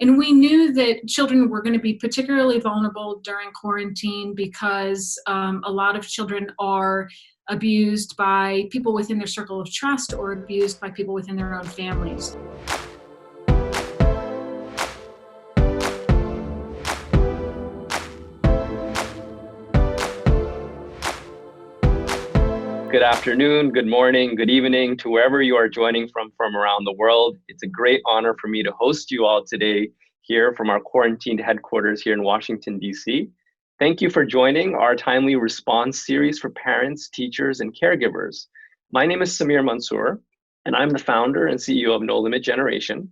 And we knew that children were going to be particularly vulnerable during quarantine because a lot of children are abused by people within their circle of trust or abused by people within their own families. Good afternoon, good morning, good evening to wherever you are joining from around the world. It's a great honor for me to host you all today here from our quarantined headquarters here in Washington, D.C. Thank you for joining our timely response series for parents, teachers, and caregivers. My name is Samir Mansour, and I'm the founder and CEO of No Limit Generation.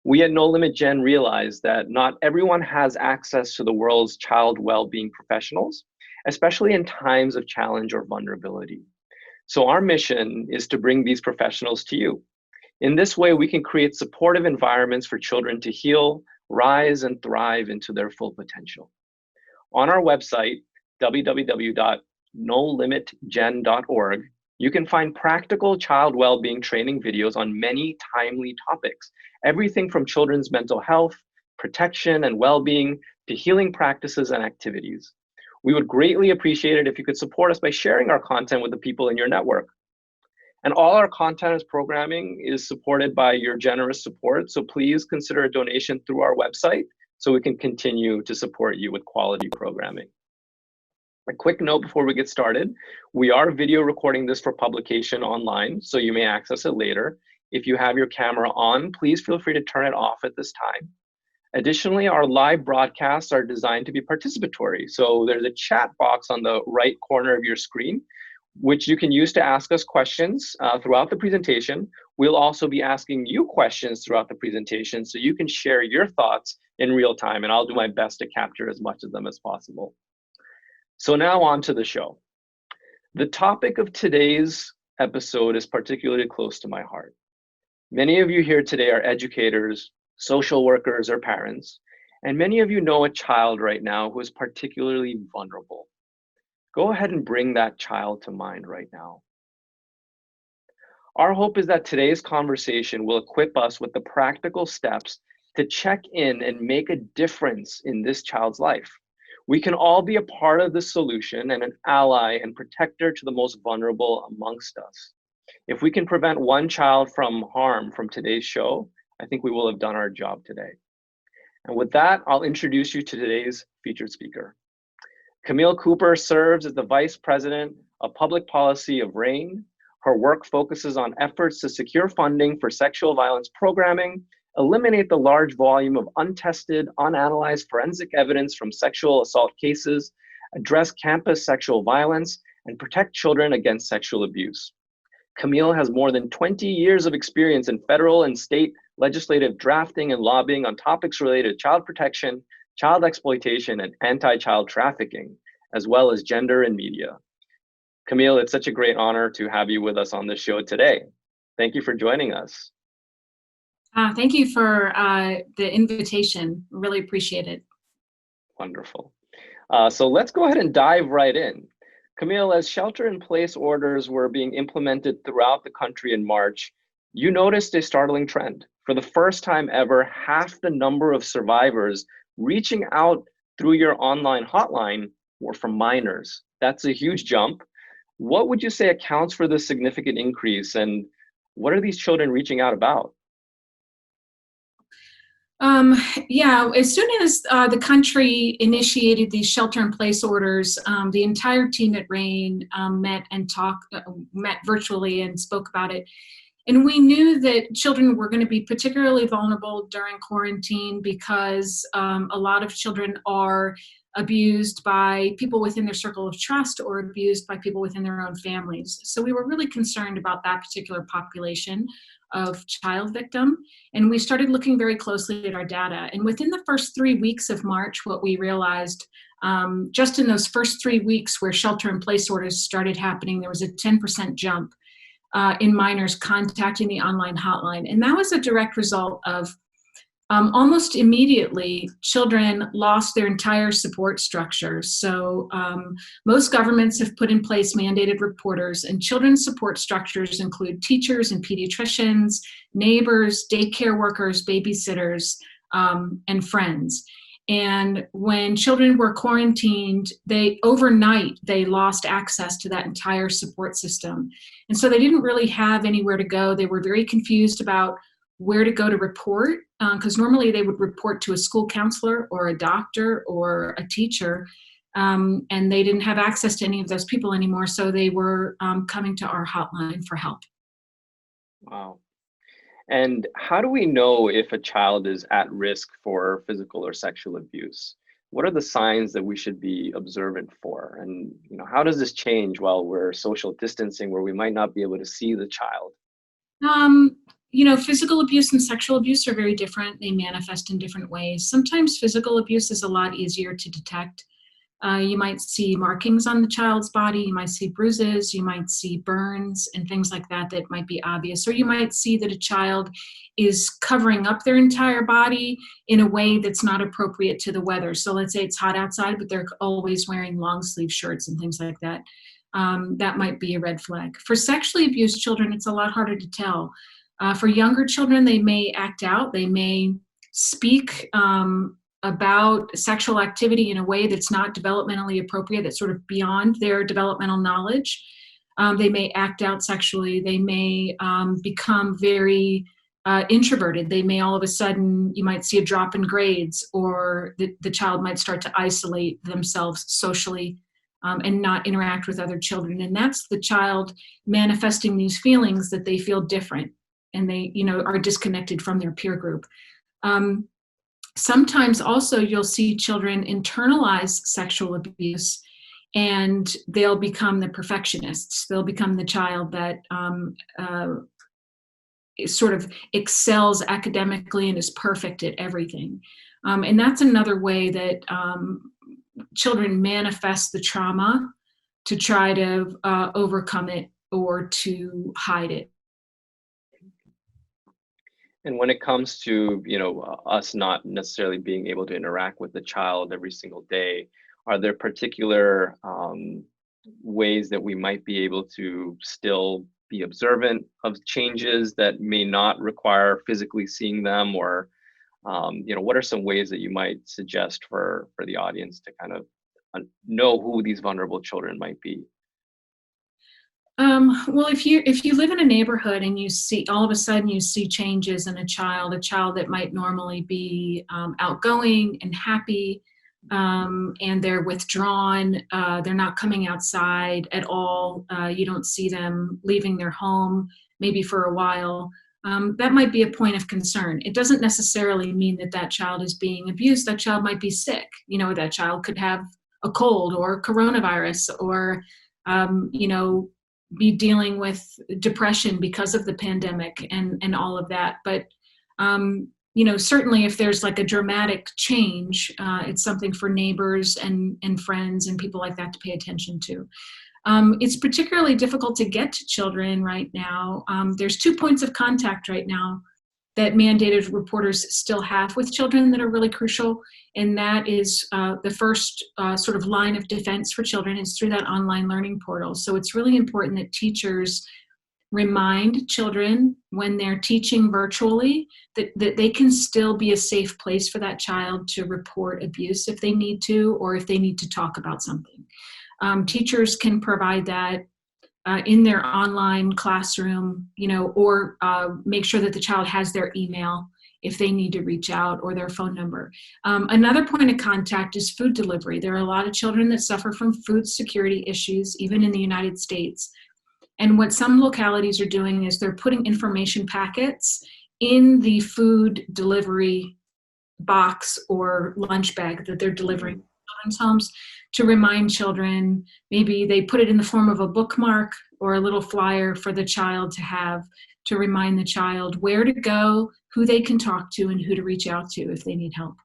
We at No Limit Gen realize that not everyone has access to the world's child well-being professionals, especially in times of challenge or vulnerability. So our mission is to bring these professionals to you. In this way, we can create supportive environments for children to heal, rise, and thrive into their full potential. On our website, www.nolimitgen.org, you can find practical child well-being training videos on many timely topics, everything from children's mental health, protection, and well-being to healing practices and activities. We would greatly appreciate it if you could support us by sharing our content with the people in your network. And all our content as programming is supported by your generous support, so please consider a donation through our website so we can continue to support you with quality programming. A quick note before we get started, we are video recording this for publication online, so you may access it later. If you have your camera on, please feel free to turn it off at this time. Additionally, our live broadcasts are designed to be participatory. So there's a chat box on the right corner of your screen, which you can use to ask us questions throughout the presentation. We'll also be asking you questions throughout the presentation so you can share your thoughts in real time, and I'll do my best to capture as much of them as possible. So now on to the show. The topic of today's episode is particularly close to my heart. Many of you here today are educators, social workers, or parents, and many of you know a child right now who is particularly vulnerable. Go ahead and bring that child to mind right now. Our hope is that today's conversation will equip us with the practical steps to check in and make a difference in this child's life. We can all be a part of the solution and an ally and protector to the most vulnerable amongst us. If we can prevent one child from harm from today's show, I think we will have done our job today. And with that, I'll introduce you to today's featured speaker. Camille Cooper serves as the Vice President of Public Policy of RAINN. Her work focuses on efforts to secure funding for sexual violence programming, eliminate the large volume of untested, unanalyzed forensic evidence from sexual assault cases, address campus sexual violence, and protect children against sexual abuse. Camille has more than 20 years of experience in federal and state legislative drafting and lobbying on topics related to child protection, child exploitation, and anti-child trafficking, as well as gender and media. Camille, it's such a great honor to have you with us on this show today. Thank you for joining us. Thank you for the invitation. Really appreciate it. Wonderful. So let's go ahead and dive right in. Camille, as shelter-in-place orders were being implemented throughout the country in March, you noticed a startling trend. For the first time ever, half the number of survivors reaching out through your online hotline were from minors. That's a huge jump. What would you say accounts for this significant increase, and what are these children reaching out about? Yeah, as soon as the country initiated these shelter-in-place orders, the entire team at RAINN met virtually and spoke about it. And we knew that children were going to be particularly vulnerable during quarantine because a lot of children are abused by people within their circle of trust or abused by people within their own families. So we were really concerned about that particular population of child victim, and we started looking very closely at our data. And within the first 3 weeks of March, what we realized, just in those first 3 weeks where shelter-in-place orders started happening, there was a 10% jump in minors contacting the online hotline. And that was a direct result of almost immediately, children lost their entire support structures. So most governments have put in place mandated reporters, and children's support structures include teachers and pediatricians, neighbors, daycare workers, babysitters, and friends. And when children were quarantined, overnight they lost access to that entire support system. And so they didn't really have anywhere to go. They were very confused about where to go to report, because normally they would report to a school counselor or a doctor or a teacher, and they didn't have access to any of those people anymore. So they were coming to our hotline for help. Wow. And how do we know if a child is at risk for physical or sexual abuse? What are the signs that we should be observant for? And how does this change while we're social distancing, where we might not be able to see the child? Physical abuse and sexual abuse are very different. They manifest in different ways. Sometimes physical abuse is a lot easier to detect. You might see markings on the child's body, you might see bruises, you might see burns and things like that that might be obvious. Or you might see that a child is covering up their entire body in a way that's not appropriate to the weather. So let's say it's hot outside, but they're always wearing long sleeve shirts and things like that. That might be a red flag. For sexually abused children, it's a lot harder to tell. For younger children, they may act out, they may speak about sexual activity in a way that's not developmentally appropriate, that's sort of beyond their developmental knowledge. They may act out sexually. They may become very introverted. They may all of a sudden, you might see a drop in grades, or the child might start to isolate themselves socially and not interact with other children. And that's the child manifesting these feelings that they feel different and they, are disconnected from their peer group. Sometimes also you'll see children internalize sexual abuse and they'll become the perfectionists. They'll become the child that sort of excels academically and is perfect at everything. And that's another way that children manifest the trauma to try to overcome it or to hide it. And when it comes to, us not necessarily being able to interact with the child every single day, are there particular ways that we might be able to still be observant of changes that may not require physically seeing them? Or, what are some ways that you might suggest for the audience to kind of know who these vulnerable children might be? Well, if you live in a neighborhood and you see all of a sudden you see changes in a child that might normally be outgoing and happy, and they're withdrawn, they're not coming outside at all, you don't see them leaving their home maybe for a while, that might be a point of concern. It doesn't necessarily mean that child is being abused. That child might be sick. That child could have a cold or coronavirus or, be dealing with depression because of the pandemic and all of that. But, certainly if there's like a dramatic change, it's something for neighbors and friends and people like that to pay attention to. It's particularly difficult to get to children right now. There's 2 points of contact right now that mandated reporters still have with children that are really crucial. And that is the first sort of line of defense for children is through that online learning portal. So it's really important that teachers remind children when they're teaching virtually that they can still be a safe place for that child to report abuse if they need to, or if they need to talk about something. Teachers can provide that in their online classroom, or make sure that the child has their email if they need to reach out, or their phone number. Another point of contact is food delivery. There are a lot of children that suffer from food security issues, even in the United States. And what some localities are doing is they're putting information packets in the food delivery box or lunch bag that they're delivering to children's homes to remind children. Maybe they put it in the form of a bookmark or a little flyer for the child to have, to remind the child where to go, who they can talk to, and who to reach out to if they need help.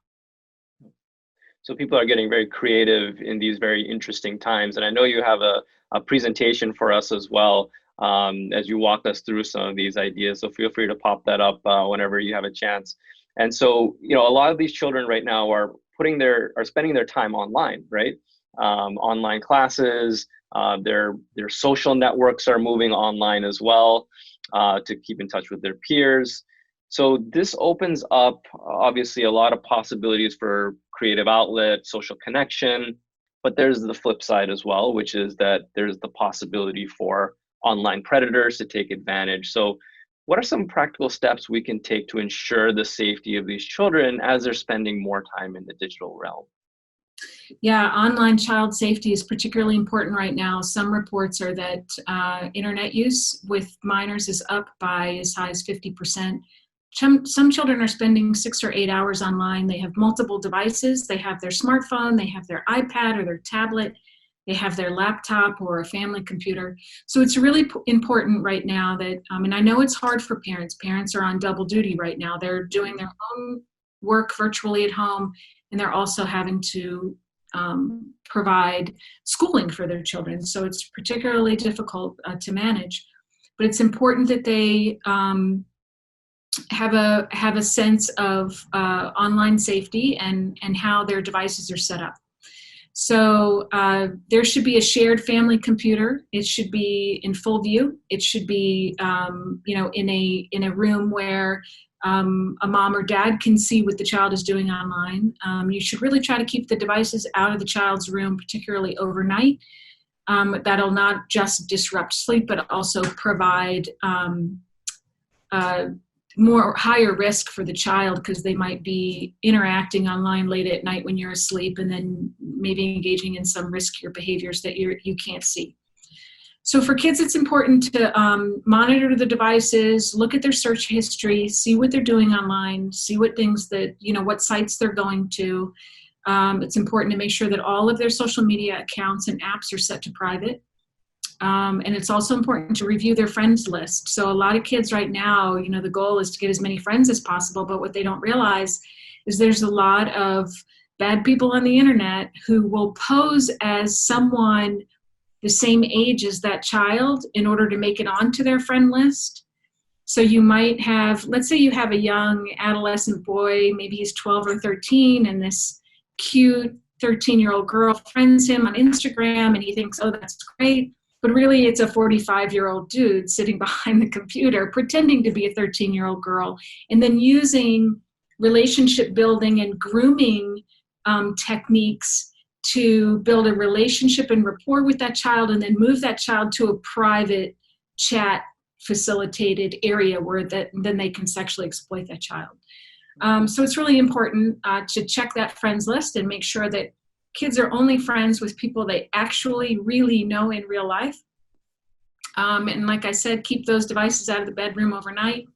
So people are getting very creative in these very interesting times. And I know you have a presentation for us as well, as you walk us through some of these ideas. So feel free to pop that up whenever you have a chance. And so, a lot of these children right now are spending their time online, right? Online classes, their social networks are moving online as well, to keep in touch with their peers. So this opens up obviously a lot of possibilities for creative outlet, social connection, but there's the flip side as well, which is that there's the possibility for online predators to take advantage. So what are some practical steps we can take to ensure the safety of these children as they're spending more time in the digital realm? Yeah, online child safety is particularly important right now. Some reports are that internet use with minors is up by as high as 50%. Some children are spending 6 or 8 hours online. They have multiple devices. They have their smartphone, they have their iPad or their tablet, they have their laptop or a family computer. So it's really important right now that, and I know it's hard for parents. Parents are on double duty right now. They're doing their own work virtually at home, and they're also having to provide schooling for their children. So it's particularly difficult to manage. But it's important that they have a sense of online safety and how their devices are set up. So there should be a shared family computer. It should be in full view. It should be in a room where a mom or dad can see what the child is doing online. You should really try to keep the devices out of the child's room, particularly overnight. That'll not just disrupt sleep, but also provide more higher risk for the child because they might be interacting online late at night when you're asleep and then maybe engaging in some riskier behaviors that you can't see. So for kids, it's important to monitor the devices, look at their search history, see what they're doing online, see what things that, what sites they're going to. It's important to make sure that all of their social media accounts and apps are set to private. And it's also important to review their friends list. So a lot of kids right now, the goal is to get as many friends as possible, but what they don't realize is there's a lot of bad people on the internet who will pose as someone the same age as that child in order to make it onto their friend list. So you might have, let's say you have a young adolescent boy, maybe he's 12 or 13, and this cute 13-year-old girl friends him on Instagram, and he thinks, oh, that's great. But really, it's a 45-year-old dude sitting behind the computer pretending to be a 13-year-old girl, and then using relationship building and grooming techniques to build a relationship and rapport with that child, and then move that child to a private chat facilitated area where then they can sexually exploit that child. So it's really important to check that friends list and make sure that kids are only friends with people they actually really know in real life. And like I said, keep those devices out of the bedroom overnight.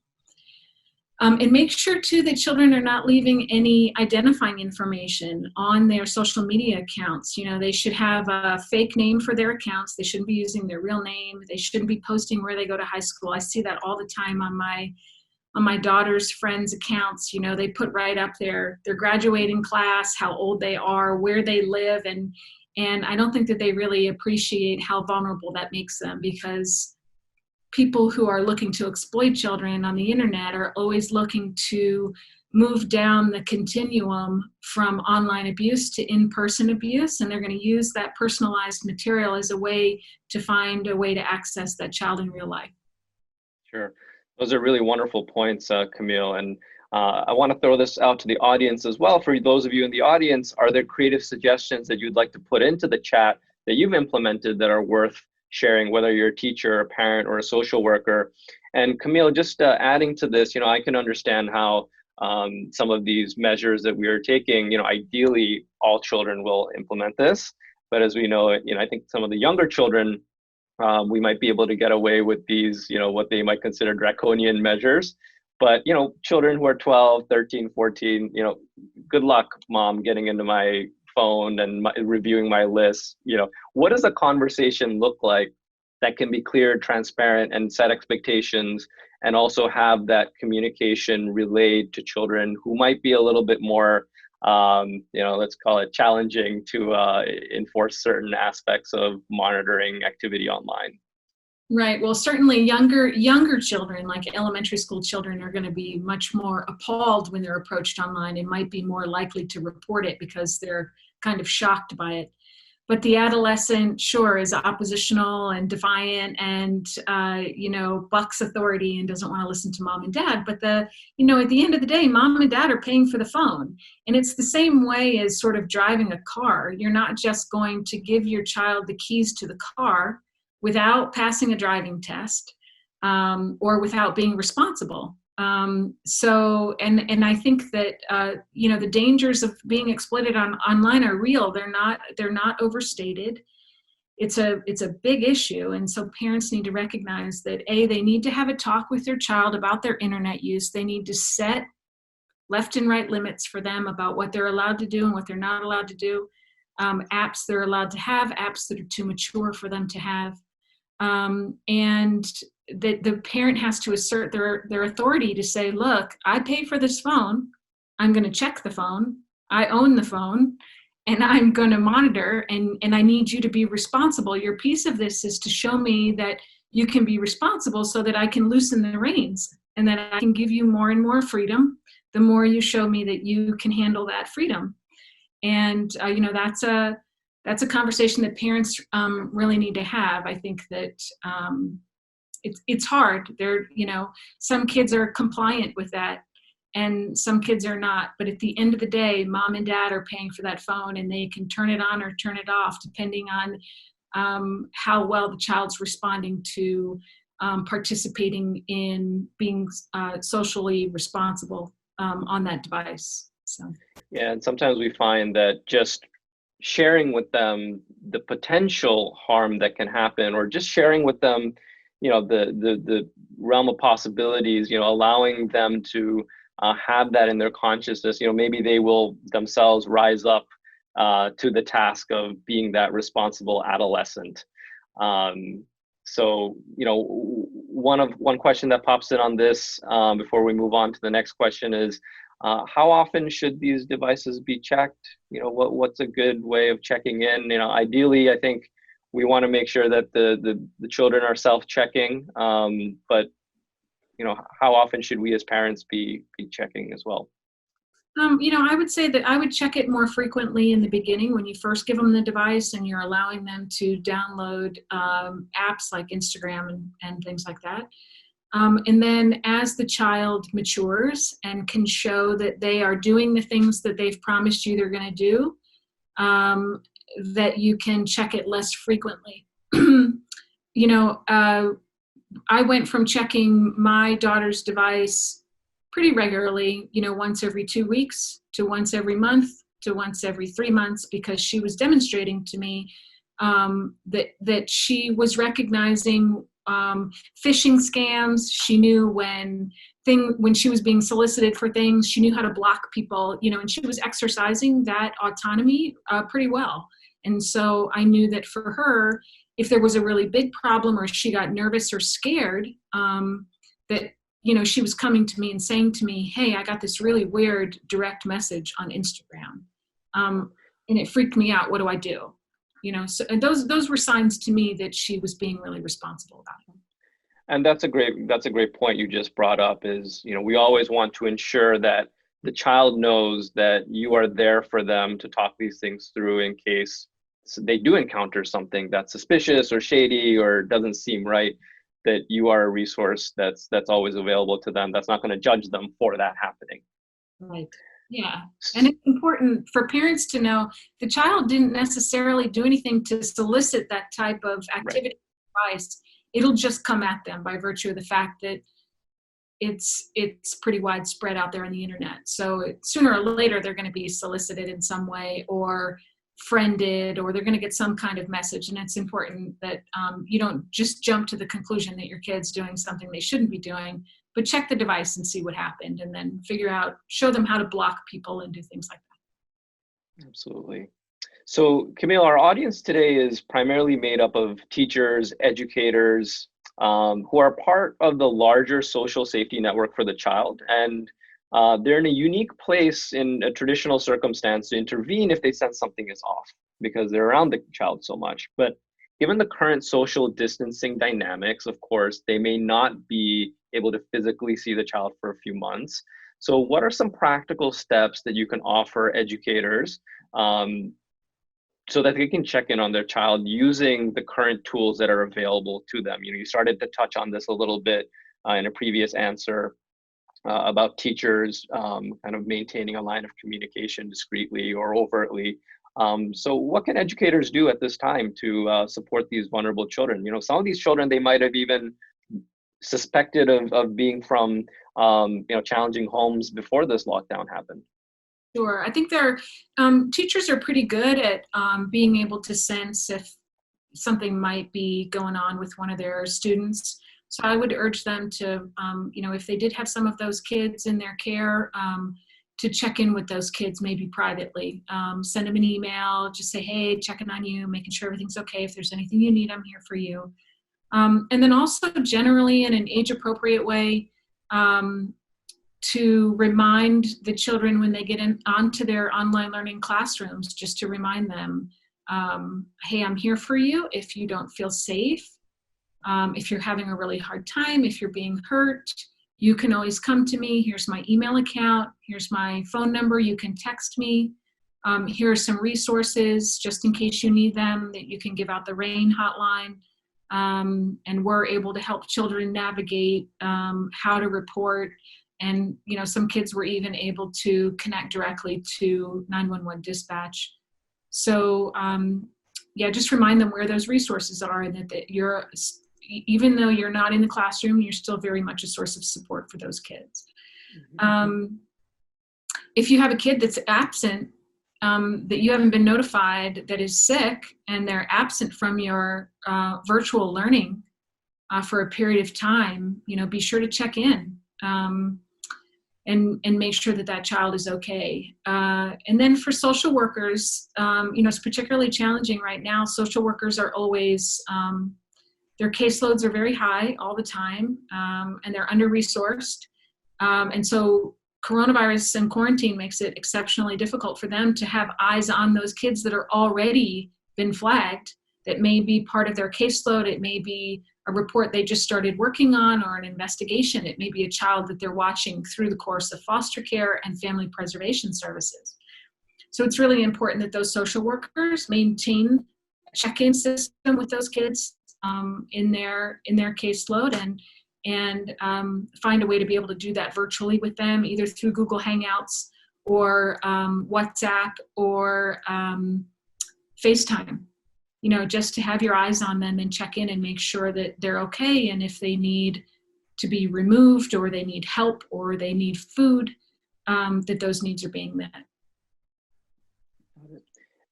And make sure, too, that children are not leaving any identifying information on their social media accounts. They should have a fake name for their accounts. They shouldn't be using their real name. They shouldn't be posting where they go to high school. I see that all the time on my daughter's friends' accounts. They put right up their graduating class, how old they are, where they live, and I don't think that they really appreciate how vulnerable that makes them, because people who are looking to exploit children on the internet are always looking to move down the continuum from online abuse to in-person abuse, and they're going to use that personalized material as a way to find a way to access that child in real life. Sure. Those are really wonderful points, Camille. And I want to throw this out to the audience as well. For those of you in the audience, are there creative suggestions that you'd like to put into the chat that you've implemented that are worth sharing, whether you're a teacher, a parent, or a social worker? And Camille, just adding to this, I can understand how some of these measures that we are taking, ideally all children will implement this. But as we know, I think some of the younger children, we might be able to get away with these, what they might consider draconian measures. But, children who are 12, 13, 14, good luck, mom, getting into my phone and reviewing my list. What does a conversation look like that can be clear, transparent, and set expectations, and also have that communication relayed to children who might be a little bit more, let's call it challenging to enforce certain aspects of monitoring activity online? Right. Well, certainly younger children, like elementary school children, are going to be much more appalled when they're approached online and might be more likely to report it because they're kind of shocked by it. But the adolescent, sure, is oppositional and defiant and, bucks authority and doesn't want to listen to mom and dad. But at the end of the day, mom and dad are paying for the phone. And it's the same way as sort of driving a car. You're not just going to give your child the keys to the car without passing a driving test, or without being responsible. And I think that, the dangers of being exploited online are real. They're not overstated. It's a big issue. And so parents need to recognize that they need to have a talk with their child about their internet use. They need to set left and right limits for them about what they're allowed to do and what they're not allowed to do. Apps they're allowed to have, apps that are too mature for them to have. And the parent has to assert their authority to say, look, I pay for this phone. I'm going to check the phone. I own the phone, and I'm going to monitor, and I need you to be responsible. Your piece of this is to show me that you can be responsible so that I can loosen the reins and that I can give you more and more freedom the more you show me that you can handle that freedom. And, that's a conversation that parents really need to have. I think that it's hard. Some kids are compliant with that and some kids are not. But at the end of the day, mom and dad are paying for that phone, and they can turn it on or turn it off depending on how well the child's responding to participating in being socially responsible on that device. So. Yeah, and sometimes we find that just sharing with them the potential harm that can happen, or just sharing with them, the realm of possibilities, allowing them to have that in their consciousness, maybe they will themselves rise up to the task of being that responsible adolescent. So, one question that pops in on this before we move on to the next question is, how often should these devices be checked? What's a good way of checking in? Ideally, I think we want to make sure that the children are self-checking, but how often should we as parents be checking as well? I would say that I would check it more frequently in the beginning when you first give them the device and you're allowing them to download apps like Instagram and things like that. And then as the child matures and can show that they are doing the things that they've promised you they're going to do, that you can check it less frequently. I went from checking my daughter's device pretty regularly, once every 2 weeks to once every month to once every 3 months, because she was demonstrating to me that she was recognizing phishing scams. She knew when she was being solicited for things, she knew how to block people, and she was exercising that autonomy pretty well. And so I knew that for her, if there was a really big problem or she got nervous or scared, that she was coming to me and saying to me, hey, I got this really weird direct message on Instagram, and it freaked me out. What do I do? So and those were signs to me that she was being really responsible about it. And that's a great point you just brought up, is, we always want to ensure that the child knows that you are there for them to talk these things through in case they do encounter something that's suspicious or shady or doesn't seem right, that you are a resource that's always available to them, that's not going to judge them for that happening. Right. Yeah. And it's important for parents to know the child didn't necessarily do anything to solicit that type of activity. Right. It'll just come at them by virtue of the fact that it's pretty widespread out there on the internet. So sooner or later, they're going to be solicited in some way or friended, or they're going to get some kind of message. And it's important that you don't just jump to the conclusion that your kid's doing something they shouldn't be doing, but check the device and see what happened, and then show them how to block people and do things like that. Absolutely. So Camille, our audience today is primarily made up of teachers, educators, who are part of the larger social safety network for the child. And they're in a unique place in a traditional circumstance to intervene if they sense something is off, because they're around the child so much. But given the current social distancing dynamics, of course, they may not be able to physically see the child for a few months. So what are some practical steps that you can offer educators so that they can check in on their child using the current tools that are available to them. You started to touch on this a little bit in a previous answer about teachers kind of maintaining a line of communication discreetly or overtly. So what can educators do at this time to support these vulnerable children? Some of these children, they might have even suspected of being from challenging homes before this lockdown happened. Sure. I think teachers are pretty good at being able to sense if something might be going on with one of their students. So I would urge them to, if they did have some of those kids in their care, to check in with those kids, maybe privately. Send them an email, just say, hey, checking on you, making sure everything's okay. If there's anything you need, I'm here for you. And then also generally in an age-appropriate way, to remind the children when they get onto their online learning classrooms, just to remind them, hey, I'm here for you if you don't feel safe. If you're having a really hard time, if you're being hurt, you can always come to me. Here's my email account. Here's my phone number. You can text me. Here are some resources just in case you need them, that you can give out the RAINN hotline. And we're able to help children navigate how to report. And, some kids were even able to connect directly to 911 dispatch. So, just remind them where those resources are, and that even though you're not in the classroom, you're still very much a source of support for those kids. Mm-hmm. If you have a kid that's absent, that you haven't been notified, that is sick, and they're absent from your virtual learning for a period of time, be sure to check in. And make sure that child is okay. And then for social workers, it's particularly challenging right now. Social workers are always, their caseloads are very high all the time, and they're under-resourced. And so coronavirus and quarantine makes it exceptionally difficult for them to have eyes on those kids that are already been flagged, that may be part of their caseload. It may be a report they just started working on, or an investigation. It may be a child that they're watching through the course of foster care and family preservation services. So it's really important that those social workers maintain a check-in system with those kids in their caseload, and find a way to be able to do that virtually with them, either through Google Hangouts or WhatsApp or FaceTime. Just to have your eyes on them and check in and make sure that they're okay. And if they need to be removed, or they need help, or they need food, that those needs are being met.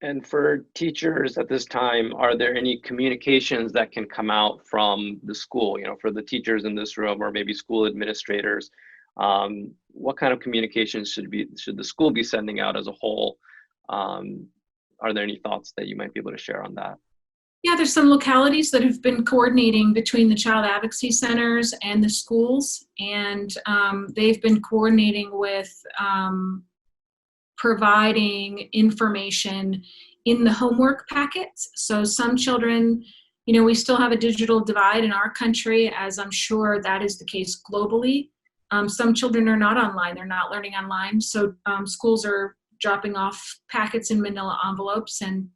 And for teachers at this time, are there any communications that can come out from the school, for the teachers in this room, or maybe school administrators? What kind of communications should the school be sending out as a whole? Are there any thoughts that you might be able to share on that? Yeah, there's some localities that have been coordinating between the child advocacy centers and the schools, and they've been coordinating with providing information in the homework packets. So some children, we still have a digital divide in our country, as I'm sure that is the case globally. Some children are not online, they're not learning online, so schools are dropping off packets in manila envelopes, and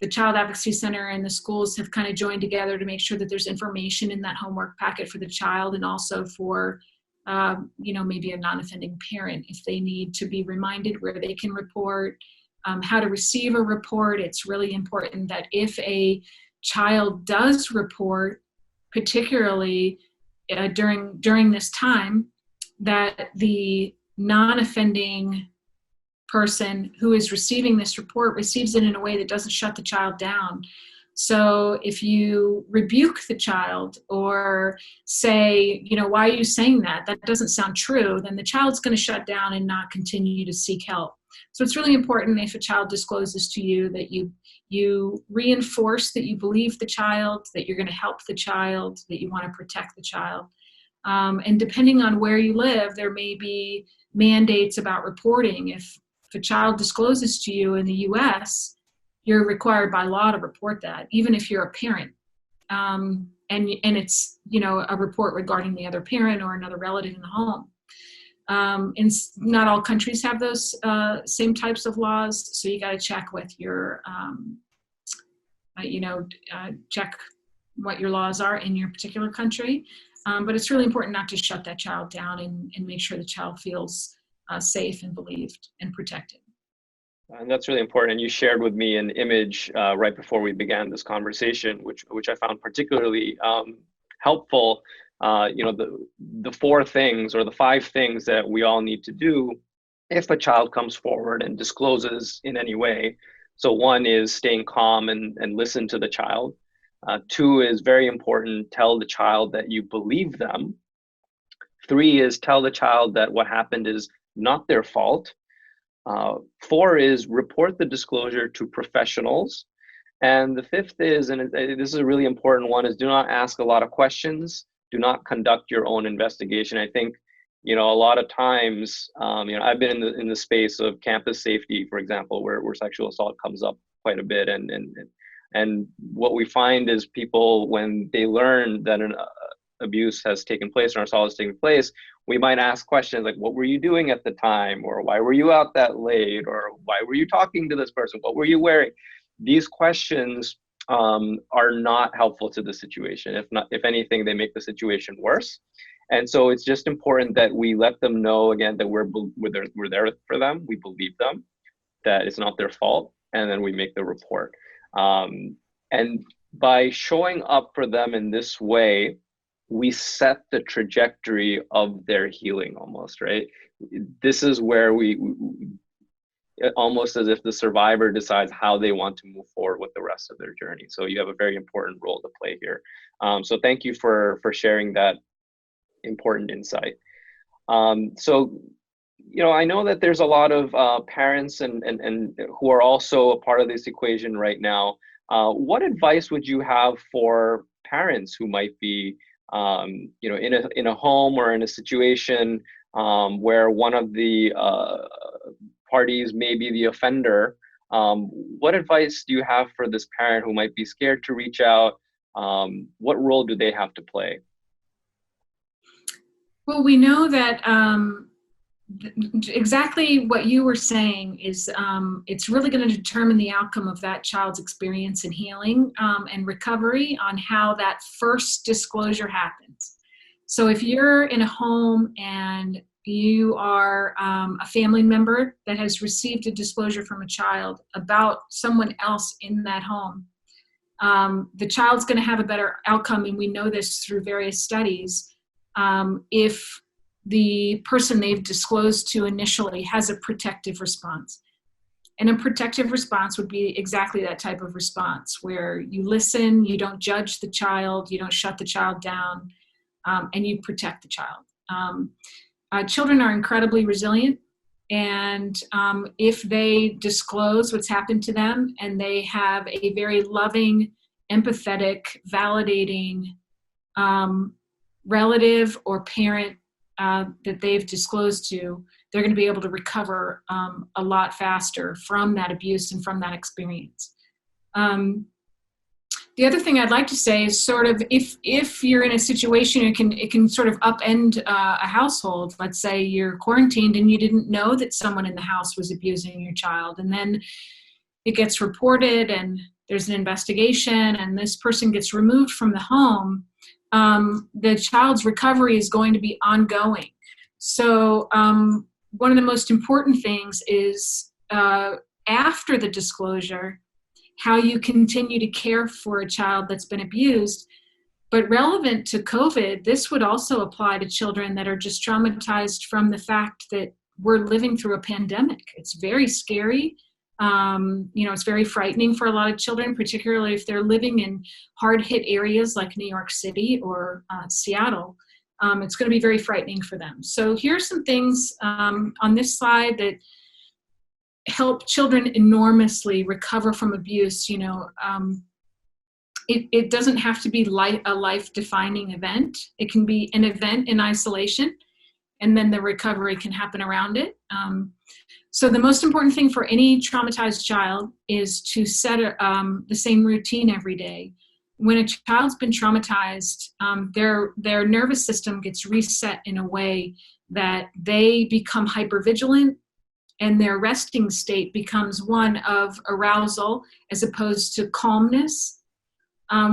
the Child Advocacy Center and the schools have kind of joined together to make sure that there's information in that homework packet for the child, and also for, maybe a non-offending parent, if they need to be reminded where they can report, how to receive a report. It's really important that if a child does report, particularly during this time, that the non-offending person who is receiving this report receives it in a way that doesn't shut the child down. So if you rebuke the child, or say, why are you saying that? That doesn't sound true, then the child's going to shut down and not continue to seek help. So it's really important, if a child discloses to you, that you reinforce that you believe the child, that you're going to help the child, that you want to protect the child. And depending on where you live, there may be mandates about reporting. If a child discloses to you in the US, you're required by law to report that, even if you're a parent. And it's, a report regarding the other parent or another relative in the home. And not all countries have those same types of laws, so you got to check with your check what your laws are in your particular country. But it's really important not to shut that child down and make sure the child feels safe and believed and protected. And that's really important. And you shared with me an image right before we began this conversation, which I found particularly helpful. The 4 things or the 5 things that we all need to do if a child comes forward and discloses in any way. So 1 is staying calm and listen to the child. 2 is very important, tell the child that you believe them. 3 is tell the child that what happened is not their fault. 4 is report the disclosure to professionals. And the 5th is, and this is a really important one, is do not ask a lot of questions. Do not conduct your own investigation. I think, a lot of times, I've been in the space of campus safety, for example, where sexual assault comes up quite a bit. And what we find is people, when they learn that an abuse has taken place or assault has taken place, we might ask questions like, what were you doing at the time? Or why were you out that late? Or why were you talking to this person? What were you wearing? These questions are not helpful to the situation. If anything, they make the situation worse. And so it's just important that we let them know, again, that we're there for them. We believe them, that it's not their fault. And then we make the report. And by showing up for them in this way, we set the trajectory of their healing almost, right? This is where we almost as if the survivor decides how they want to move forward with the rest of their journey. So you have a very important role to play here. So thank you for sharing that important insight. So, I know that there's a lot of parents and who are also a part of this equation right now. What advice would you have for parents who might be in a home or in a situation where one of the parties may be the offender? What advice do you have for this parent who might be scared to reach out? What role do they have to play? Well, we know that exactly what you were saying is it's really going to determine the outcome of that child's experience in healing and recovery on how that first disclosure happens. So if you're in a home and you are a family member that has received a disclosure from a child about someone else in that home, the child's going to have a better outcome, and we know this through various studies, if the person they've disclosed to initially has a protective response. And a protective response would be exactly that type of response, where you listen, you don't judge the child, you don't shut the child down, and you protect the child. Children are incredibly resilient, and if they disclose what's happened to them and they have a very loving, empathetic, validating relative or parent that they've disclosed to, they're going to be able to recover a lot faster from that abuse and from that experience. The other thing I'd like to say is sort of if you're in a situation, it can sort of upend a household. Let's say you're quarantined and you didn't know that someone in the house was abusing your child, and then it gets reported and there's an investigation and this person gets removed from the home. The child's recovery is going to be ongoing. So one of the most important things is after the disclosure, how you continue to care for a child that's been abused. But relevant to COVID, this would also apply to children that are just traumatized from the fact that we're living through a pandemic. It's very scary. It's very frightening for a lot of children, particularly if they're living in hard-hit areas like New York City or Seattle. It's going to be very frightening for them. So here's some things on this slide that help children enormously recover from abuse. It doesn't have to be a life-defining event. It can be an event in isolation, and then the recovery can happen around it. So the most important thing for any traumatized child is to set the same routine every day. When a child's been traumatized, their nervous system gets reset in a way that they become hypervigilant, and their resting state becomes one of arousal as opposed to calmness,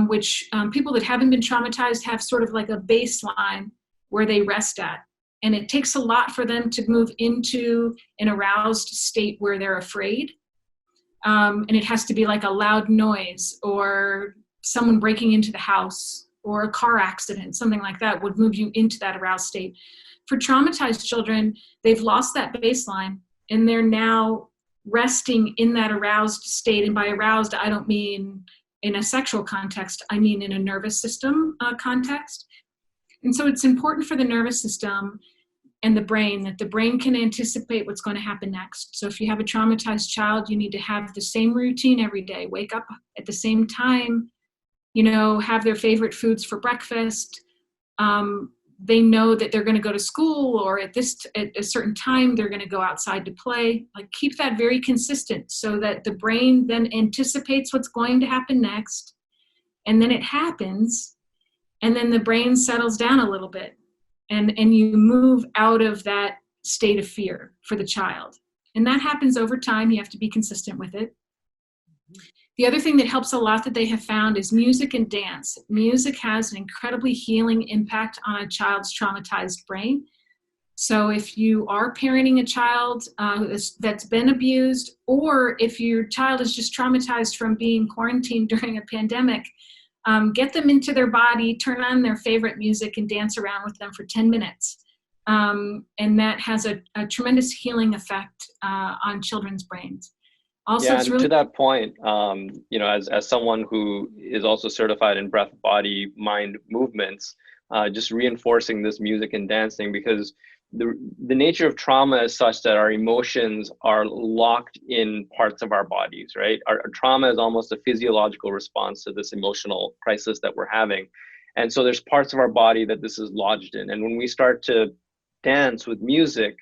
which people that haven't been traumatized have sort of like a baseline where they rest at. And it takes a lot for them to move into an aroused state where they're afraid. And it has to be like a loud noise or someone breaking into the house or a car accident, something like that would move you into that aroused state. For traumatized children, they've lost that baseline and they're now resting in that aroused state. And by aroused, I don't mean in a sexual context, I mean in a nervous system context. And so it's important for the nervous system and the brain that the brain can anticipate what's going to happen next. So if you have a traumatized child, you need to have the same routine every day, wake up at the same time, have their favorite foods for breakfast. They know that they're going to go to school, or at a certain time, they're going to go outside to play. Like, keep that very consistent so that the brain then anticipates what's going to happen next. And then it happens. And then the brain settles down a little bit. And you move out of that state of fear for the child. And that happens over time. You have to be consistent with it. The other thing that helps a lot that they have found is music and dance. Music has an incredibly healing impact on a child's traumatized brain. So if you are parenting a child that's been abused, or if your child is just traumatized from being quarantined during a pandemic, get them into their body, turn on their favorite music, and dance around with them for 10 minutes. And that has a tremendous healing effect on children's brains. Also, yeah, and to that point, as someone who is also certified in breath, body, mind movements, just reinforcing this music and dancing, because the nature of trauma is such that our emotions are locked in parts of our bodies, right? Our trauma is almost a physiological response to this emotional crisis that we're having. And so there's parts of our body that this is lodged in. And when we start to dance with music,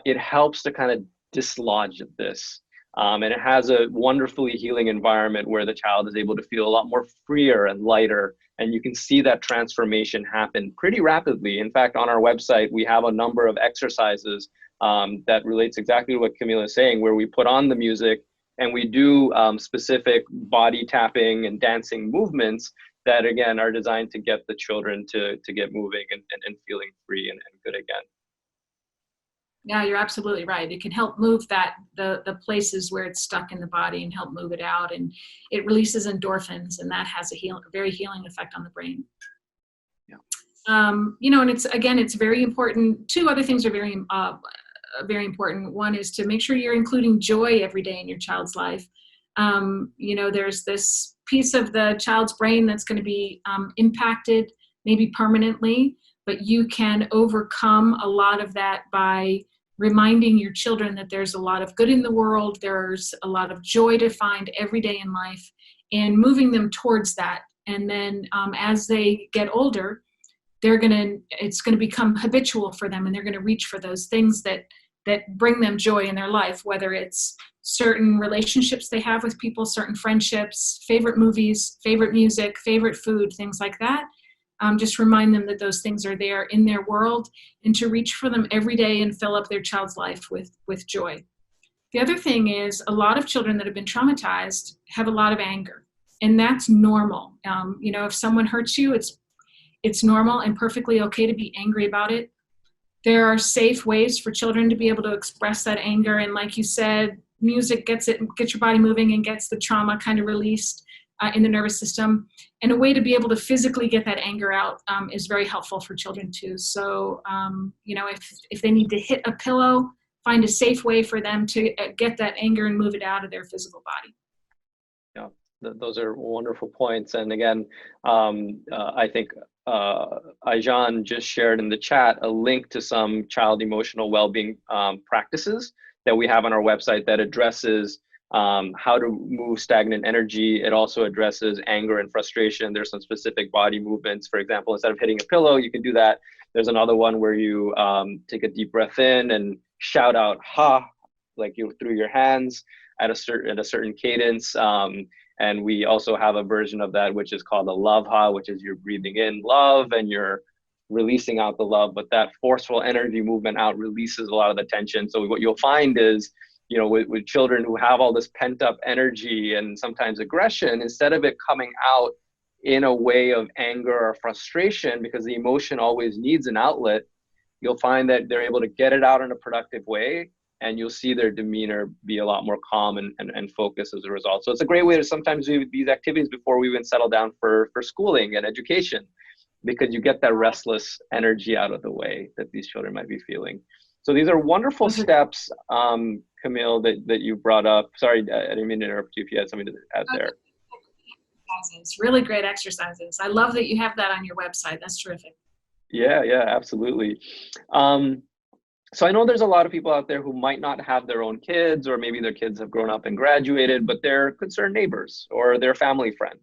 it helps to kind of dislodge this. And it has a wonderfully healing environment where the child is able to feel a lot more freer and lighter. And you can see that transformation happen pretty rapidly. In fact, on our website, we have a number of exercises that relates exactly to what Camille is saying, where we put on the music and we do specific body tapping and dancing movements that, again, are designed to get the children to get moving and feeling free and good again. Yeah, you're absolutely right. It can help move the places where it's stuck in the body and help move it out. And it releases endorphins, and that has a very healing effect on the brain. Yeah. And it's very important. Two other things are very important. One is to make sure you're including joy every day in your child's life. There's this piece of the child's brain that's going to be impacted maybe permanently, but you can overcome a lot of that by reminding your children that there's a lot of good in the world, there's a lot of joy to find every day in life, and moving them towards that. And then as they get older, it's going to become habitual for them, and they're going to reach for those things that bring them joy in their life, whether it's certain relationships they have with people, certain friendships, favorite movies, favorite music, favorite food, things like that. Just remind them that those things are there in their world, and to reach for them every day and fill up their child's life with joy. The other thing is, a lot of children that have been traumatized have a lot of anger, and that's normal. If someone hurts you, it's normal and perfectly okay to be angry about it. There are safe ways for children to be able to express that anger, and like you said, music gets your body moving and gets the trauma kind of released in the nervous system. And a way to be able to physically get that anger out is very helpful for children too. So, if they need to hit a pillow, find a safe way for them to get that anger and move it out of their physical body. Yeah, those are wonderful points. And again, I think Aijan just shared in the chat a link to some child emotional well-being practices that we have on our website that addresses how to move stagnant energy. It also addresses anger and frustration. There's some specific body movements. For example, instead of hitting a pillow, you can do that. There's another one where you take a deep breath in and shout out "ha," like you through your hands at a certain cadence. And we also have a version of that which is called a love ha, which is you're breathing in love and you're releasing out the love, but that forceful energy movement out releases a lot of the tension. So what you'll find is, you know, with children who have all this pent up energy and sometimes aggression, instead of it coming out in a way of anger or frustration, because the emotion always needs an outlet, you'll find that they're able to get it out in a productive way, and you'll see their demeanor be a lot more calm and focused as a result. So it's a great way to sometimes do these activities before we even settle down for schooling and education, because you get that restless energy out of the way that these children might be feeling. So these are wonderful steps, Camille, that you brought up. Sorry, I didn't mean to interrupt you if you had something to add there. Really great exercises. I love that you have that on your website. That's terrific. Yeah, absolutely. So I know there's a lot of people out there who might not have their own kids, or maybe their kids have grown up and graduated, but they're concerned neighbors or their family friend.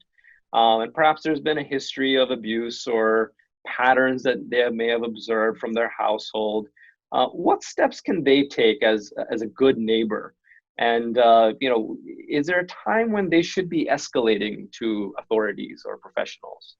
And perhaps there's been a history of abuse or patterns that they may have observed from their household. What steps can they take as a good neighbor? And you know, is there a time when they should be escalating to authorities or professionals?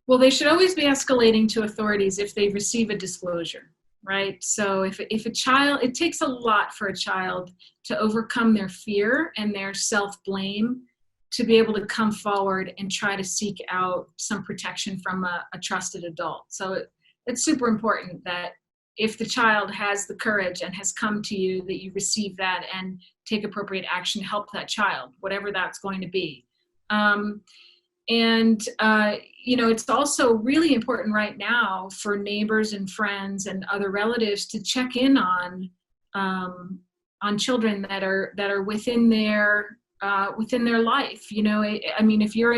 Well, they should always be escalating to authorities if they receive a disclosure, right? So if a child, it takes a lot for a child to overcome their fear and their self-blame to be able to come forward and try to seek out some protection from a trusted adult. So it's super important that if the child has the courage and has come to you, that you receive that and take appropriate action to help that child, whatever that's going to be. You know, it's also really important right now for neighbors and friends and other relatives to check in on children that are within their life. You know, I mean, if you're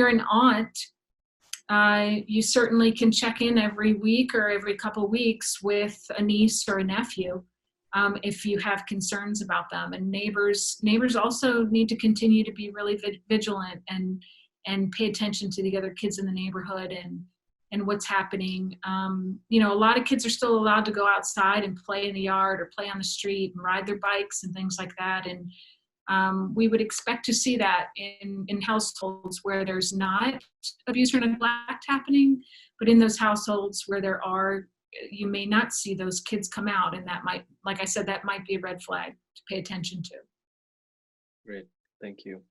an aunt, you certainly can check in every week or every couple weeks with a niece or a nephew if you have concerns about them. And neighbors also need to continue to be really vigilant and pay attention to the other kids in the neighborhood and what's happening. You know, a lot of kids are still allowed to go outside and play in the yard or play on the street and ride their bikes and things like that. And we would expect to see that in households where there's not abuse or neglect happening, but in those households where there are, you may not see those kids come out, and that might, like I said, that might be a red flag to pay attention to. Great, thank you.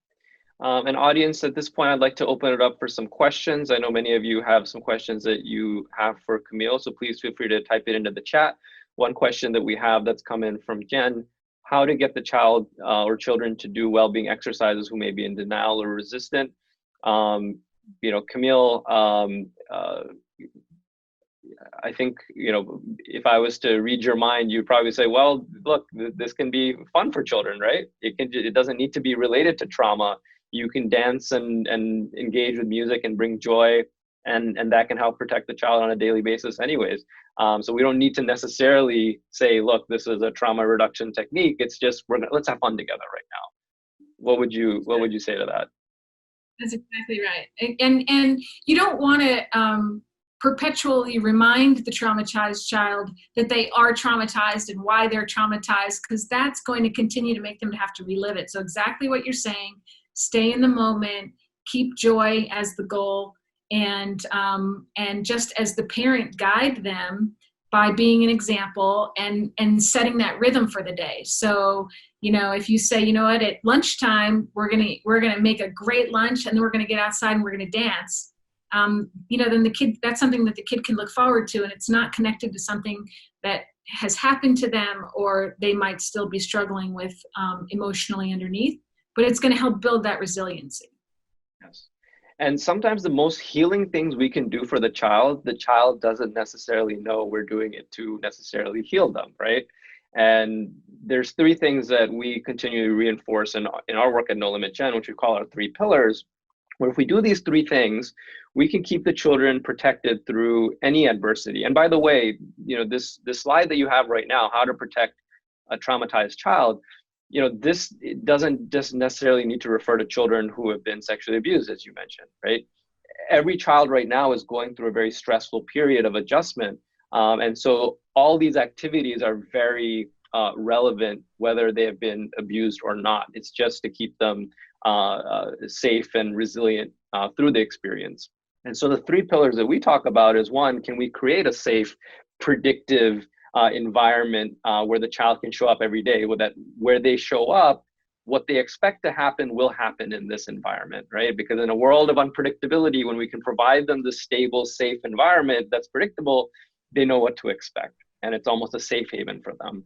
An audience, at this point, I'd like to open it up for some questions. I know many of you have some questions that you have for Camille, so please feel free to type it into the chat. One question that we have that's come in from Jen: how to get the child or children to do well-being exercises who may be in denial or resistant. You know, Camille, I think, you know, if I was to read your mind, you'd probably say, well, look, this can be fun for children, right? It doesn't need to be related to trauma. You can dance and engage with music and bring joy, and that can help protect the child on a daily basis anyways. So we don't need to necessarily say, look, this is a trauma reduction technique. It's just, let's have fun together right now. What would you say to that? That's exactly right. And you don't want to perpetually remind the traumatized child that they are traumatized and why they're traumatized, because that's going to continue to make them have to relive it. So exactly what you're saying, stay in the moment, keep joy as the goal, and just as the parent, guide them by being an example and setting that rhythm for the day. So, you know, if you say, you know what, at lunchtime, we're gonna make a great lunch, and then we're gonna get outside and we're gonna dance. You know, then that's something that the kid can look forward to, and it's not connected to something that has happened to them or they might still be struggling with emotionally underneath, but it's going to help build that resiliency. Yes. And sometimes the most healing things we can do for the child doesn't necessarily know we're doing it to necessarily heal them, right? And there's three things that we continue to reinforce in our work at No Limit Gen, which we call our 3 pillars. Where if we do these 3 things, we can keep the children protected through any adversity. And by the way, you know, this slide that you have right now, how to protect a traumatized child, you know, it doesn't just necessarily need to refer to children who have been sexually abused, as you mentioned, right? Every child right now is going through a very stressful period of adjustment. And so all these activities are very relevant, whether they have been abused or not. It's just to keep them safe and resilient through the experience. And so the three pillars that we talk about is, one, can we create a safe, predictive environment where the child can show up every day, where they show up, what they expect to happen will happen in this environment, right? Because in a world of unpredictability, when we can provide them this stable, safe environment that's predictable, they know what to expect. And it's almost a safe haven for them.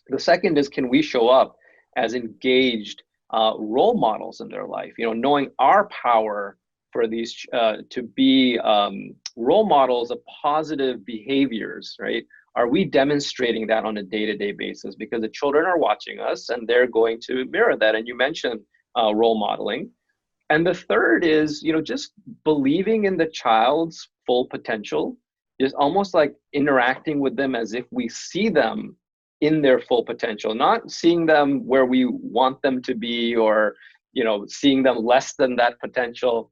The second is, can we show up as engaged role models in their life? Knowing our power for these to be role models of positive behaviors, right? Are we demonstrating that on a day-to-day basis? Because the children are watching us and they're going to mirror that. And you mentioned role modeling. And the third is, just believing in the child's full potential, is almost like interacting with them as if we see them in their full potential, not seeing them where we want them to be, or, seeing them less than that potential.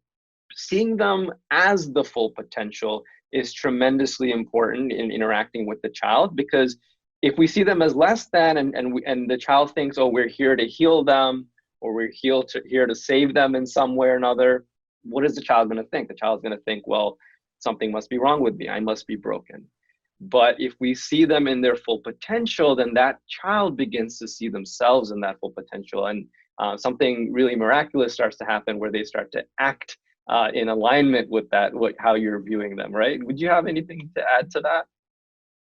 Seeing them as the full potential is tremendously important in interacting with the child, because if we see them as less than, and the child thinks, oh, we're here to heal them, or we're here to save them in some way or another, what is the child going to think? The child's going to think, well, something must be wrong with me. I must be broken. But if we see them in their full potential, then that child begins to see themselves in that full potential. And something really miraculous starts to happen, where they start to act in alignment with that, how you're viewing them, right? Would you have anything to add to that?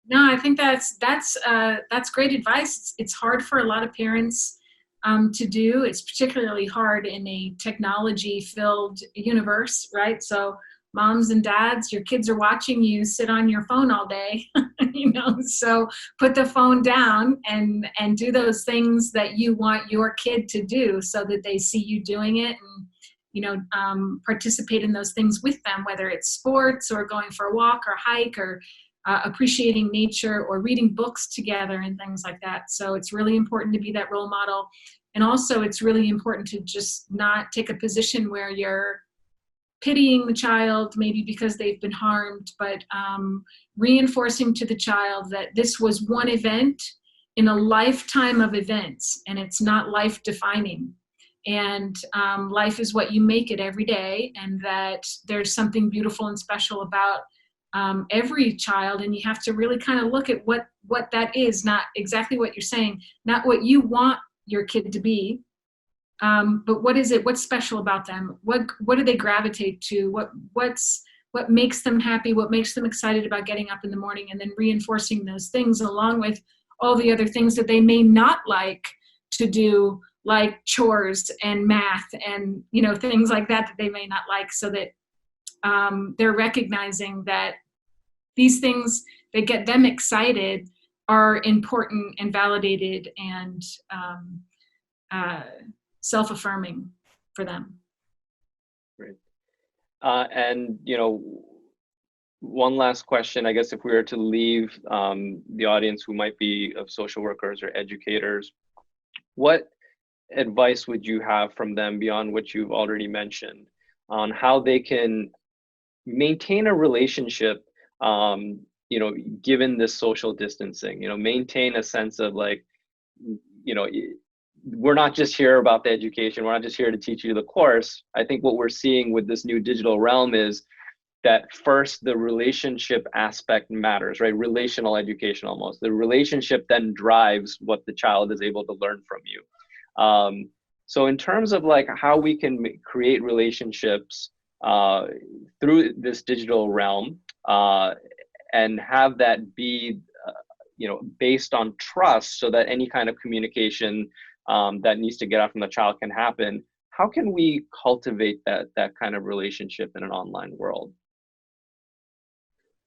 No, I think that's great advice. It's hard for a lot of parents to do. It's particularly hard in a technology-filled universe, right? So moms and dads, your kids are watching you sit on your phone all day, so put the phone down and do those things that you want your kid to do, so that they see you doing it, and participate in those things with them, whether it's sports or going for a walk or hike, or appreciating nature, or reading books together and things like that. So it's really important to be that role model. And also it's really important to just not take a position where you're pitying the child, maybe because they've been harmed, but reinforcing to the child that this was one event in a lifetime of events, and it's not life defining. And life is what you make it every day, and that there's something beautiful and special about every child, and you have to really kind of look at what that is, not exactly what you're saying, not what you want your kid to be, but what is it, what's special about them, what do they gravitate to, what makes them happy, what makes them excited about getting up in the morning, and then reinforcing those things along with all the other things that they may not like to do, like chores and math and things like that they may not like, so that they're recognizing that these things that get them excited are important and validated and self-affirming for them. Great. And one last question, I guess, if we were to leave the audience who might be of social workers or educators, what advice would you have from them beyond what you've already mentioned on how they can maintain a relationship, given this social distancing, maintain a sense of like, we're not just here about the education, we're not just here to teach you the course. I think what we're seeing with this new digital realm is that first, the relationship aspect matters, right? Relational education almost. The relationship then drives what the child is able to learn from you. So in terms of like how we can create relationships through this digital realm and have that be, based on trust, so that any kind of communication that needs to get out from the child can happen, how can we cultivate that kind of relationship in an online world?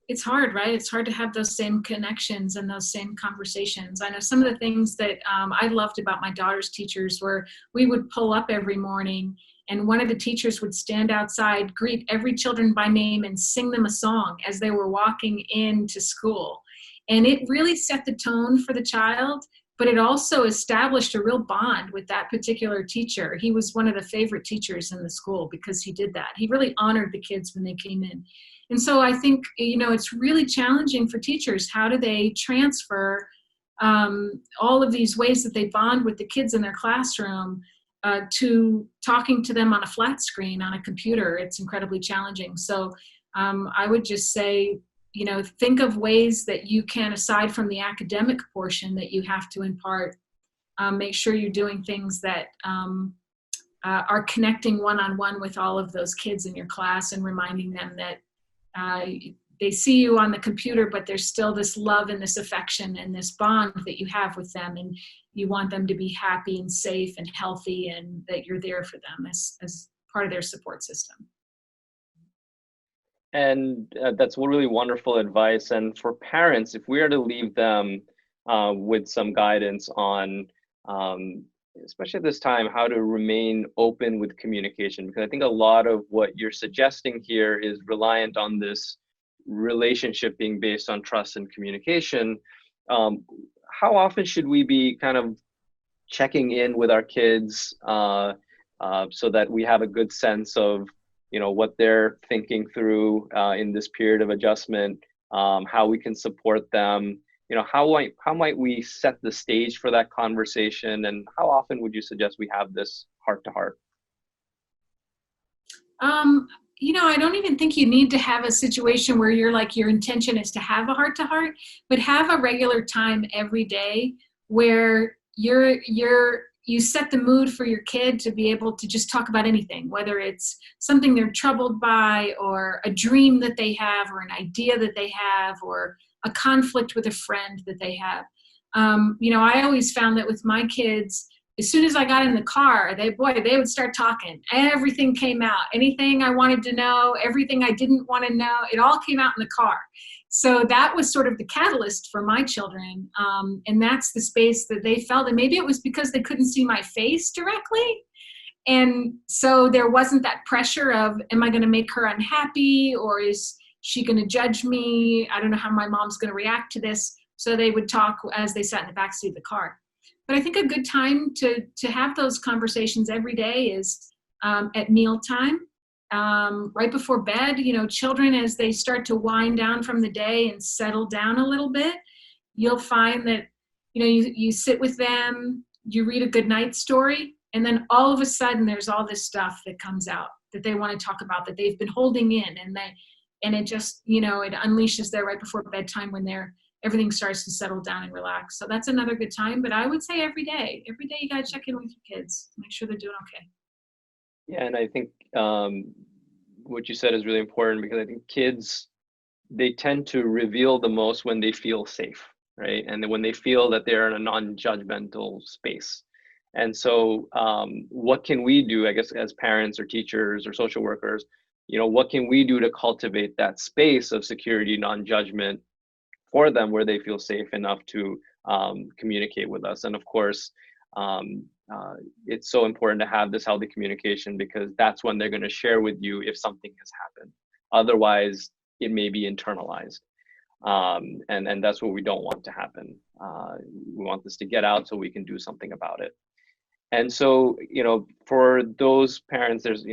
It's hard, right? It's hard to have those same connections and those same conversations. I know some of the things that I loved about my daughter's teachers were, we would pull up every morning and one of the teachers would stand outside, greet every children by name and sing them a song as they were walking into school. And it really set the tone for the child, but it also established a real bond with that particular teacher. He was one of the favorite teachers in the school because he did that. He really honored the kids when they came in. And so I think, it's really challenging for teachers. How do they transfer all of these ways that they bond with the kids in their classroom to talking to them on a flat screen on a computer. It's incredibly challenging. So I would just say, think of ways that you can, aside from the academic portion that you have to impart, make sure you're doing things that are connecting one-on-one with all of those kids in your class and reminding them that they see you on the computer, but there's still this love and this affection and this bond that you have with them, and you want them to be happy and safe and healthy, and that you're there for them as part of their support system. And that's really wonderful advice. And for parents, if we are to leave them with some guidance on, especially at this time, how to remain open with communication, because I think a lot of what you're suggesting here is reliant on this relationship being based on trust and communication. How often should we be kind of checking in with our kids so that we have a good sense of what they're thinking through in this period of adjustment, how we can support them, how might we set the stage for that conversation, and how often would you suggest we have this heart-to-heart? I don't even think you need to have a situation where your intention is to have a heart-to-heart, but have a regular time every day where you set the mood for your kid to be able to just talk about anything, whether it's something they're troubled by, or a dream that they have, or an idea that they have, or a conflict with a friend that they have. I always found that with my kids, as soon as I got in the car, they would start talking. Everything came out. Anything I wanted to know, everything I didn't want to know, it all came out in the car. So that was sort of the catalyst for my children. And that's the space that they felt. And maybe it was because they couldn't see my face directly. And so there wasn't that pressure of, am I going to make her unhappy? Or is she going to judge me? I don't know how my mom's going to react to this. So they would talk as they sat in the backseat of the car. But I think a good time to have those conversations every day is at mealtime, right before bed. Children, as they start to wind down from the day and settle down a little bit, you'll find that, you sit with them, you read a good night story, and then all of a sudden there's all this stuff that comes out that they want to talk about, that they've been holding in, and it just, it unleashes there right before bedtime when everything starts to settle down and relax. So that's another good time. But I would say every day you got to check in with your kids, make sure they're doing okay. Yeah, and I think what you said is really important, because I think kids, they tend to reveal the most when they feel safe, right? And then when they feel that they're in a non-judgmental space. And so what can we do, I guess, as parents or teachers or social workers, what can we do to cultivate that space of security, non-judgment for them, where they feel safe enough to communicate with us? And of course, it's so important to have this healthy communication, because that's when they're going to share with you if something has happened. Otherwise, it may be internalized. And that's what we don't want to happen. We want this to get out so we can do something about it. And so, for those parents, there's,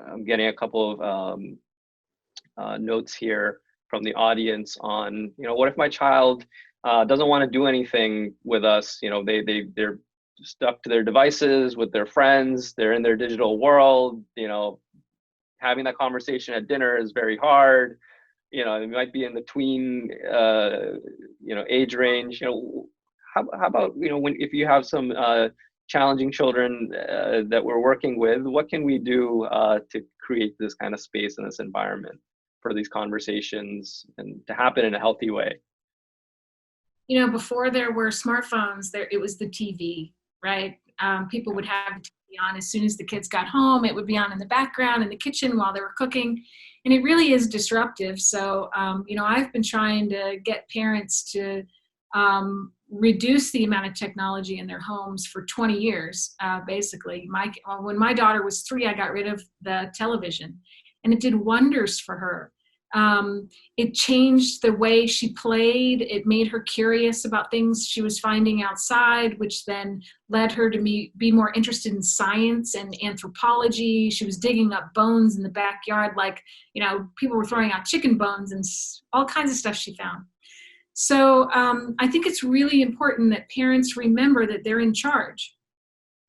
I'm getting a couple of notes here from the audience on, what if my child doesn't want to do anything with us? They're stuck to their devices with their friends, they're in their digital world, having that conversation at dinner is very hard. It might be in the tween, age range. How about, if you have some challenging children that we're working with, what can we do to create this kind of space and this environment for these conversations and to happen in a healthy way? Before there were smartphones, it was the TV, right? People would have the TV on as soon as the kids got home. It would be on in the background in the kitchen while they were cooking. And it really is disruptive. So, I've been trying to get parents to reduce the amount of technology in their homes for 20 years, basically. When my daughter was 3, I got rid of the television, and it did wonders for her. It changed the way she played. It made her curious about things she was finding outside, which then led her to be more interested in science and anthropology. She was digging up bones in the backyard, people were throwing out chicken bones and all kinds of stuff she found. So I think it's really important that parents remember that they're in charge.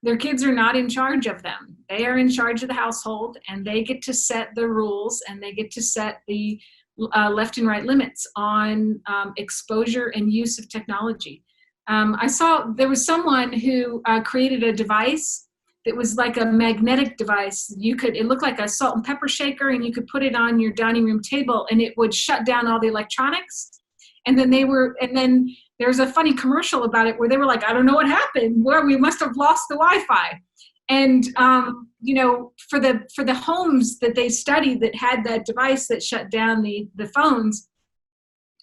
Their kids are not in charge of them. They are in charge of the household, and they get to set the rules, and they get to set the left and right limits on exposure and use of technology. I saw there was someone who created a device that was like a magnetic device. It looked like a salt and pepper shaker, and you could put it on your dining room table, and it would shut down all the electronics. And then there's a funny commercial about it where they were like, I don't know what happened. Where we must have lost the Wi-Fi. And for the homes that they studied that had that device that shut down the phones,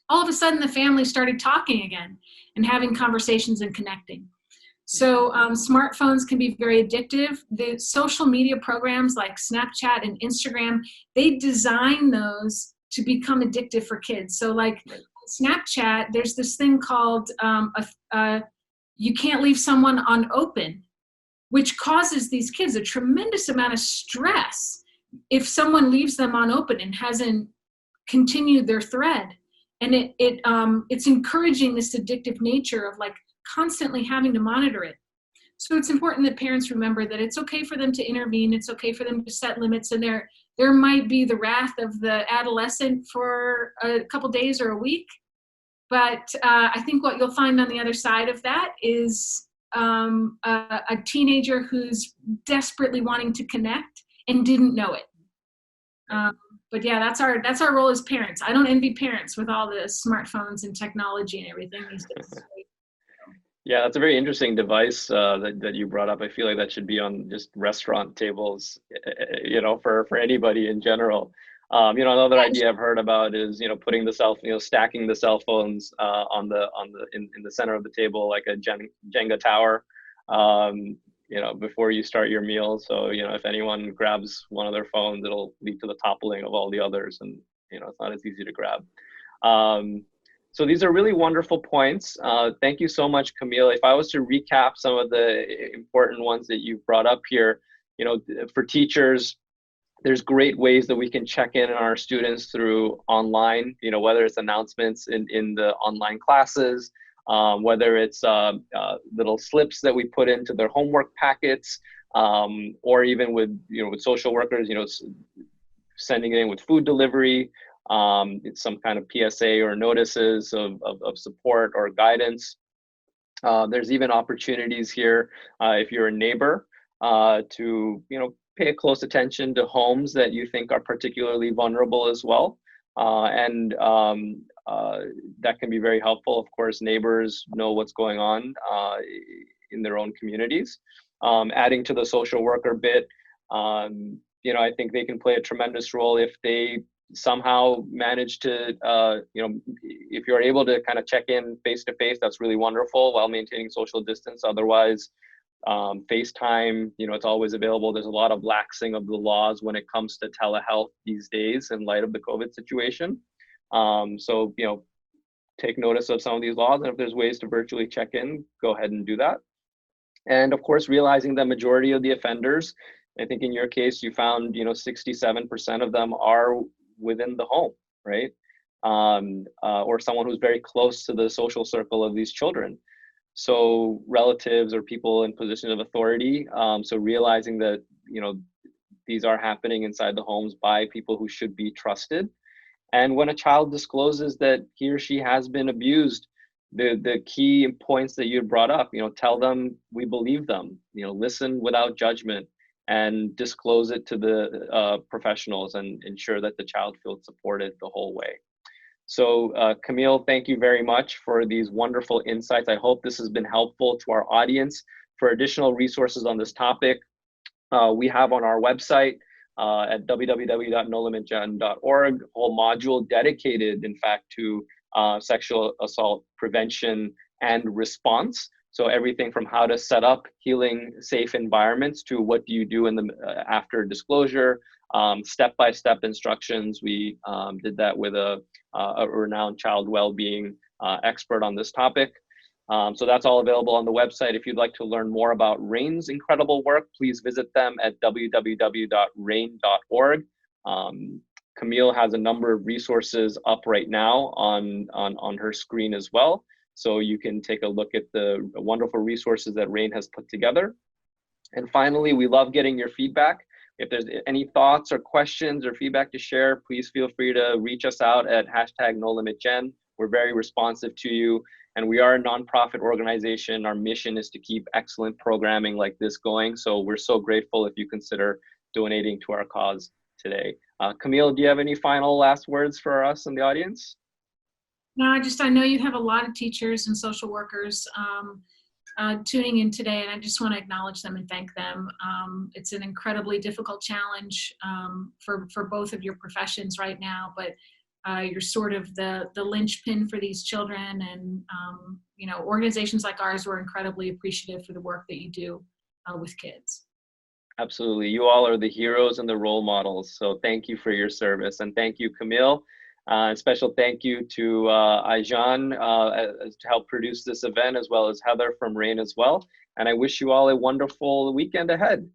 all of a sudden the family started talking again and having conversations and connecting. So smartphones can be very addictive. The social media programs like Snapchat and Instagram, they design those to become addictive for kids. So like Snapchat, there's this thing called you can't leave someone on open, which causes these kids a tremendous amount of stress if someone leaves them on open and hasn't continued their thread. And it's encouraging this addictive nature of like constantly having to monitor it. So it's important that parents remember that it's okay for them to intervene. It's okay for them to set limits, and there might be the wrath of the adolescent for a couple days or a week. But I think what you'll find on the other side of that is a teenager who's desperately wanting to connect and didn't know it. But yeah, that's our role as parents. I don't envy parents with all the smartphones and technology and everything these days. Yeah, that's a very interesting device that you brought up. I feel like that should be on just restaurant tables, for anybody in general. Another idea I've heard about is, putting stacking the cell phones in the center of the table like a Jenga tower, before you start your meal. So, if anyone grabs one of their phones, it'll lead to the toppling of all the others, and it's not as easy to grab. So these are really wonderful points. Thank you so much, Camille. If I was to recap some of the important ones that you've brought up here, for teachers, there's great ways that we can check in on our students through online, whether it's announcements in the online classes, whether it's little slips that we put into their homework packets, or even with social workers, sending it in with food delivery. It's some kind of PSA or notices of support or guidance. There's even opportunities here if you're a neighbor to pay close attention to homes that you think are particularly vulnerable as well, and that can be very helpful. Of course, neighbors know what's going on in their own communities. Adding to the social worker bit, I think they can play a tremendous role if they somehow manage to, if you're able to kind of check in face to face, that's really wonderful while maintaining social distance. Otherwise, FaceTime, it's always available. There's a lot of laxing of the laws when it comes to telehealth these days in light of the COVID situation. So, take notice of some of these laws, and if there's ways to virtually check in, go ahead and do that. And of course, realizing the majority of the offenders, I think in your case, you found, 67% of them are within the home, right? Or someone who's very close to the social circle of these children. So relatives or people in positions of authority. So realizing that, these are happening inside the homes by people who should be trusted. And when a child discloses that he or she has been abused, the key points that you brought up, tell them we believe them, listen without judgment, and disclose it to the professionals and ensure that the child feels supported the whole way. So Camille, thank you very much for these wonderful insights. I hope this has been helpful to our audience. For additional resources on this topic, we have on our website at www.nolimitgen.org a whole module dedicated, in fact, to sexual assault prevention and response. So everything from how to set up healing safe environments to what do you do in the after disclosure, step-by-step instructions. We did that with a renowned child well-being expert on this topic. So that's all available on the website. If you'd like to learn more about RAINN's incredible work, please visit them at www.rainn.org. Camille has a number of resources up right now on her screen as well. So you can take a look at the wonderful resources that RAINN has put together. And finally, we love getting your feedback. If there's any thoughts or questions or feedback to share, please feel free to reach us out at #NoLimitGen. We're very responsive to you. And we are a nonprofit organization. Our mission is to keep excellent programming like this going. So we're so grateful if you consider donating to our cause today. Camille, do you have any final last words for us in the audience? No, I know you have a lot of teachers and social workers tuning in today, and I just want to acknowledge them and thank them. It's an incredibly difficult challenge for both of your professions right now, but you're sort of the linchpin for these children, and you know, organizations like ours, we're incredibly appreciative for the work that you do with kids. Absolutely. You all are the heroes and the role models. So thank you for your service. And thank you, Camille. A special thank you to Aijan to help produce this event, as well as Heather from RAINN as well. And I wish you all a wonderful weekend ahead.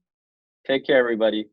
Take care, everybody.